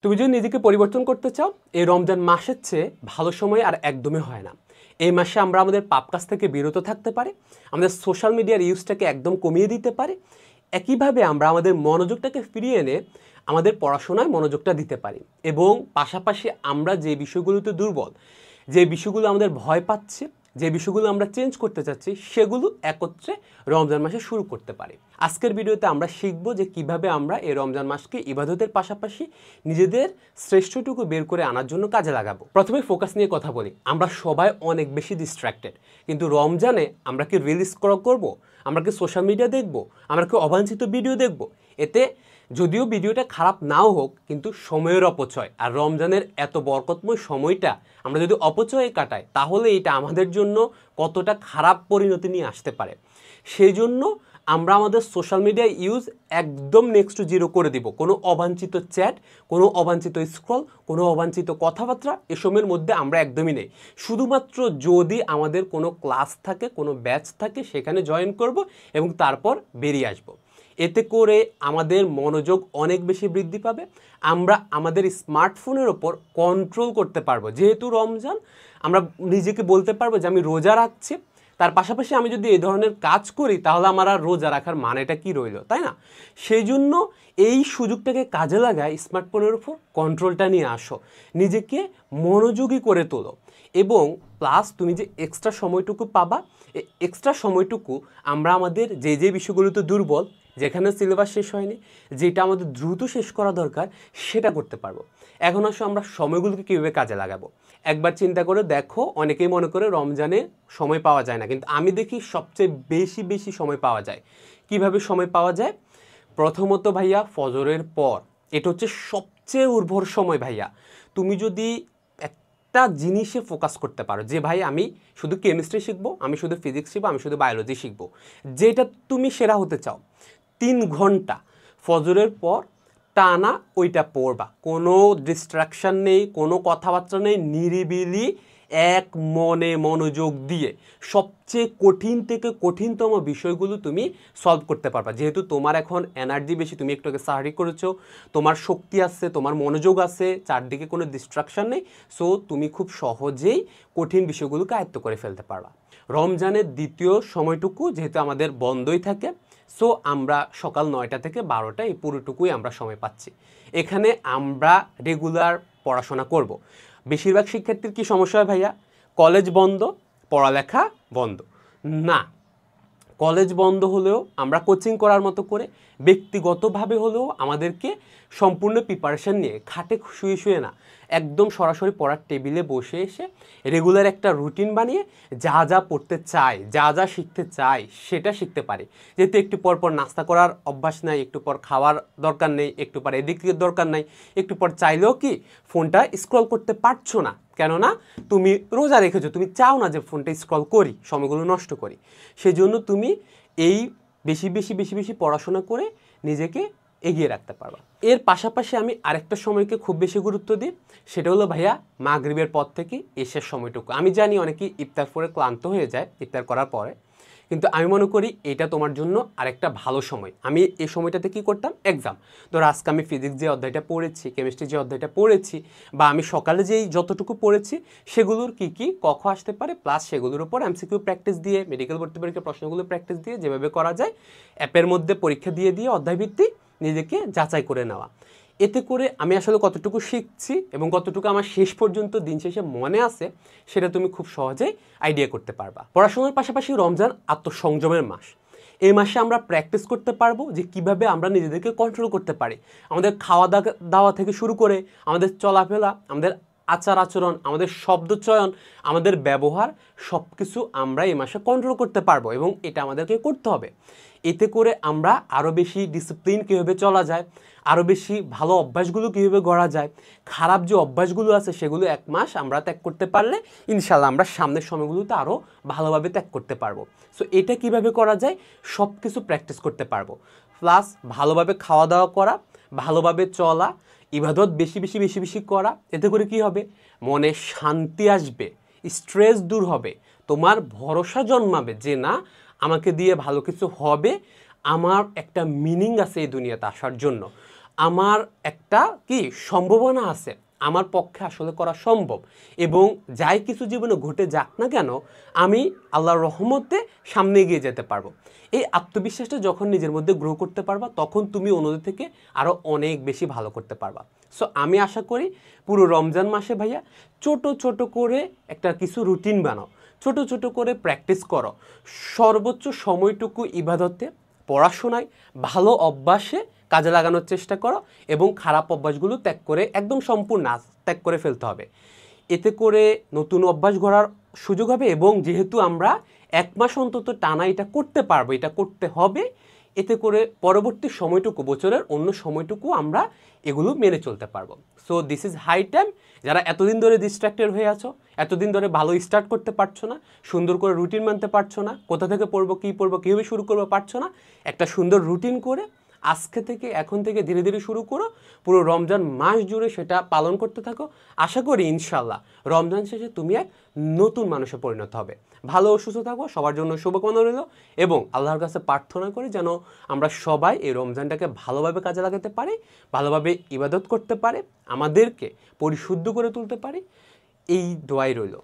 তুমি যদি নিজেকে পরিবর্তন করতে চাও, এই রমজান মাসের চেয়ে ভালো সময় আর একদমই হয় না। এই মাসে আমরা আমাদের পাপ কাজ থেকে বিরত থাকতে পারি, আমাদের সোশ্যাল মিডিয়ার ইউজটাকে একদম কমিয়ে দিতে পারি। একইভাবে আমরা আমাদের মনোযোগটাকে ফিরিয়ে এনে আমাদের পড়াশোনায় মনোযোগটা দিতে পারি এবং পাশাপাশি আমরা যে বিষয়গুলোতে দুর্বল, যে বিষয়গুলো আমাদের ভয় পাচ্ছে, যে বিষয়গুলো আমরা চেঞ্জ করতে চাচ্ছি, সেগুলো একত্রে রমজান মাসে শুরু করতে পারি। আজকের ভিডিওতে আমরা শিখব যে কিভাবে আমরা এই রমজান মাসকে ইবাদতের পাশাপাশি নিজেদের শ্রেষ্ঠটুকু বের করে আনার জন্য কাজে লাগাবো। প্রথমে ফোকাস নিয়ে কথা বলি। আমরা সবাই অনেক বেশি ডিস্ট্র্যাক্টেড, কিন্তু রমজানে আমরা কি রিল স্ক্রল করব, আমরা কি সোশ্যাল মিডিয়া দেখব, আমরা কি অবাঞ্ছিত ভিডিও দেখব? এতে যদিও ভিডিওটা খারাপ নাও হোক, কিন্তু সময়ের অপচয়। আর রমজানের এত বরকতময় সময়টা আমরা যদি অপচয়ে কাটাই, তাহলে এটা আমাদের জন্য কতটা খারাপ পরিণতি নিয়ে আসতে পারে। সেই জন্য আমরা আমাদের সোশ্যাল মিডিয়া ইউজ একদম নেক্সট টু জিরো করে দিব। কোনো অবাঞ্ছিত চ্যাট, কোনো অবাঞ্ছিত স্ক্রল, কোনো অবাঞ্ছিত কথাবার্তা এসবের মধ্যে আমরা একদমই নেই। শুধুমাত্র যদি আমাদের কোনো ক্লাস থাকে, কোনো ব্যাচ থাকে, সেখানে জয়েন করব এবং তারপর বেরিয়ে আসব। এতে করে আমাদের মনোযোগ অনেক বেশি বৃদ্ধি পাবে। আমরা আমাদের স্মার্টফোনের ওপর কন্ট্রোল করতে পারবো। যেহেতু রমজান, আমরা নিজেকে বলতে পারবো যে আমি রোজা রাখছি, তার পাশাপাশি আমি যদি এই ধরনের কাজ করি তাহলে আমার আর রোজা রাখার মানেটা কি রইল, তাই না? সেই জন্য এই সুযোগটাকে কাজে লাগায় স্মার্টফোনের উপর কন্ট্রোলটা নিয়ে আসো, নিজেকে মনোযোগী করে তোলো এবং প্লাস তুমি যে এক্সট্রা সময়টুকু পাবা, এই এক্সট্রা সময়টুকু আমরা আমাদের যে যে বিষয়গুলোতে দুর্বল, যেখানে সিলেবাস শেষ হয়নি, যেটা আমাদের দ্রুত শেষ করা দরকার, সেটা করতে পারবো। এখন আসো আমরা সময়গুলোকে কীভাবে কাজে লাগাবো। একবার চিন্তা করে দেখো, অনেকেই মনে করে রমজানে সময় পাওয়া যায় না, কিন্তু আমি দেখি সবচেয়ে বেশি সময় পাওয়া যায়। কিভাবে সময় পাওয়া যায়? প্রথমত ভাইয়া, ফজরের পর। এটা হচ্ছে সবচেয়ে উর্বর সময় ভাইয়া। তুমি যদি একটা জিনিসে ফোকাস করতে পারো যে ভাই আমি শুধু কেমিস্ট্রি শিখবো, আমি শুধু ফিজিক্স শিখবো, আমি শুধু বায়োলজি শিখবো, যেটা তুমি সেরা হতে চাও, 3 ঘন্টা ফজরের পর টানা ওইটা পড়বা। কোনো ডিস্ট্রাকশান নেই, কোনো কথাবার্তা নেই, নিরিবিলি এক মনে মনোযোগ দিয়ে সবচেয়ে কঠিন থেকে কঠিনতম বিষয়গুলো তুমি সলভ করতে পারবা। যেহেতু তোমার এখন এনার্জি বেশি, তুমি একটু আগে সাহারি করেছো, তোমার শক্তি আছে, তোমার মনোযোগ আছে, চারদিকে কোনো ডিস্ট্রাকশান নেই, সো তুমি খুব সহজেই কঠিন বিষয়গুলোকে আয়ত্ত করে ফেলতে পারবা। রমজানের দ্বিতীয় সময়টুকু যেহেতু আমাদের বন্ধই থাকে, সো আমরা সকাল 9টা থেকে 12টা এই পুরোটুকুই আমরা সময় পাচ্ছি। এখানে আমরা রেগুলার পড়াশোনা করব। বেশিরভাগ শিক্ষার্থীর কি সমস্যা হয় ভাইয়া? কলেজ বন্ধ, পড়ালেখা বন্ধ। না, কলেজ বন্ধ হলেও আমরা কোচিং করার মতো করে ব্যক্তিগতভাবে হলেও আমাদেরকে সম্পূর্ণ প্রিপারেশান নিয়ে, খাটে শুয়ে শুয়ে না, একদম সরাসরি পড়ার টেবিলে বসে এসে রেগুলার একটা রুটিন বানিয়ে যা যা পড়তে চাই, যা যা শিখতে চাই, সেটা শিখতে পারি। যেহেতু একটু পর পর নাস্তা করার অভ্যাস নাই, একটু পর খাওয়ার দরকার নেই, একটু পর এদিক থেকে দরকার নাই, একটু পর চাইলেও কি ফোনটা স্ক্রল করতে পারছো না, কেননা তুমি রোজা রেখেছো, তুমি চাও না যে ফোনটা স্ক্রল করি, সময়গুলো নষ্ট করি। সেই জন্য তুমি এই বেশি পড়াশোনা করে নিজেকে এগিয়ে রাখতে পারবা। এর পাশাপাশি আমি আরেকটা সময়কে খুব বেশি গুরুত্ব দিই, সেটা হলো ভাইয়া মাগরিবের পর থেকে এশার সময়টুকু। আমি জানি অনেকেই ইফতার করে ক্লান্ত হয়ে যায় ইফতার করার পরে, কিন্তু আমি মনে করি এটা তোমার জন্য আরেকটা ভালো সময়। আমি এই সময়টাতে কি করতাম, এক্সাম, ধরো আজকে আমি ফিজিক্স যে অধ্যায়টা পড়েছি, কেমিস্ট্রি যে অধ্যায়টা পড়েছি, বা আমি সকালে যেই যতটুকু পড়েছি সেগুলোর কি কখ আসতে পারে, প্লাস সেগুলোর উপর এমসিকিউ প্র্যাকটিস দিয়ে, মেডিকেল ভর্তি পরীক্ষার প্রশ্নগুলো প্র্যাকটিস দিয়ে, যেভাবে করা যায় অ্যাপের মধ্যে পরীক্ষা দিয়ে অধ্যায়ভিত্তিক নিজেকে যাচাই করে নেওয়া। এতে করে আমি আসলে কতটুকু শিখছি এবং কতটুকু আমার শেষ পর্যন্ত দিন শেষে মনে আছে, সেটা তুমি খুব সহজেই আইডিয়া করতে পারবা। পড়াশোনার পাশাপাশি রমজান আত্মসংযমের মাস। এই মাসে আমরা প্র্যাকটিস করতে পারবো যে কিভাবে আমরা নিজেদেরকে কন্ট্রোল করতে পারি। আমাদের খাওয়া দাওয়া থেকে শুরু করে আমাদের চলাফেরা, আমাদের আচার আচরণ, আমাদের শব্দ চয়ন, আমাদের ব্যবহার, সব কিছু আমরা এই মাসে কন্ট্রোল করতে পারবো এবং এটা আমাদেরকে করতে হবে। এতে করে আমরা আরও বেশি ডিসিপ্লিন কীভাবে চলা যায়, আরও বেশি ভালো অভ্যাসগুলো কীভাবে গড়া যায়, খারাপ যে অভ্যাসগুলো আছে সেগুলো 1 মাস আমরা ত্যাগ করতে পারলে ইনশাল্লাহ আমরা সামনের সময়গুলোতে আরও ভালোভাবে ত্যাগ করতে পারবো। সো এটা কিভাবে করা যায়, সব কিছু প্র্যাকটিস করতে পারবো। প্লাস ভালোভাবে খাওয়া দাওয়া করা, ভালোভাবে চলা, ইবাদত বেশি করা। এতে করে কি হবে, মনে শান্তি আসবে, স্ট্রেস দূর হবে, তোমার ভরসা জন্মাবে যে না, আমাকে দিয়ে ভালো কিছু হবে, আমার একটা মিনিং আছে এই দুনিয়াতে আসার জন্য। আমার একটা কি সম্ভাবনা আছে, আমার পক্ষে আসলে করা সম্ভব, এবং যাই কিছু জীবনে ঘটে যাক না কেন আমি আল্লাহর রহমতে সামনে এগিয়ে যেতে পারবো। এই আত্মবিশ্বাসটা যখন নিজের মধ্যে গ্রো করতে পারবা তখন তুমি অন্যদের থেকে আরও অনেক বেশি ভালো করতে পারবা। সো আমি আশা করি পুরো রমজান মাসে ভাইয়া ছোট ছোট করে একটা কিছু রুটিন বানাও, ছোট ছোট করে প্র্যাকটিস করো, সর্বোচ্চ সময়টুকু ইবাদতে, পড়াশোনায়, ভালো অভ্যাসে কাজে লাগানোর চেষ্টা করো, এবং খারাপ অভ্যাসগুলো ত্যাগ করে একদম সম্পূর্ণ ত্যাগ করে ফেলতে হবে। এতে করে নতুন অভ্যাস গড়ার সুযোগ হবে, এবং যেহেতু আমরা 1 মাস অন্তত টানা এটা করতে পারবো, এটা করতে হবে, এতে করে পরবর্তী সময়টুকু, বছরের অন্য সময়টুকু আমরা এগুলো মেনে চলতে পারবো। So this is high time. যারা এতদিন ধরে ডিস্ট্রাক্টেড হয়ে আছো, এতদিন ধরে ভালো স্টার্ট করতে পারছো না, সুন্দর করে রুটিন মানতে পারছো না, কোথা থেকে পড়বো, কীভাবে শুরু করবো পারছো না, একটা সুন্দর রুটিন করে আজকে থেকে, এখন থেকে ধীরে ধীরে শুরু করো, পুরো রমজান মাস জুড়ে সেটা পালন করতে থাকো। আশা করি ইনশাল্লাহ রমজান শেষে তুমি এক নতুন মানুষে পরিণত হবে। ভালো ও সুস্থ থাকো, সবার জন্য শুভকামনা রইল, এবং আল্লাহর কাছে প্রার্থনা করি যেন আমরা সবাই এই রমজানটাকে ভালোভাবে কাজে লাগাতে পারি, ভালোভাবে ইবাদত করতে পারে, আমাদেরকে পরিশুদ্ধ করে তুলতে পারি। এই দোয়াই রইল।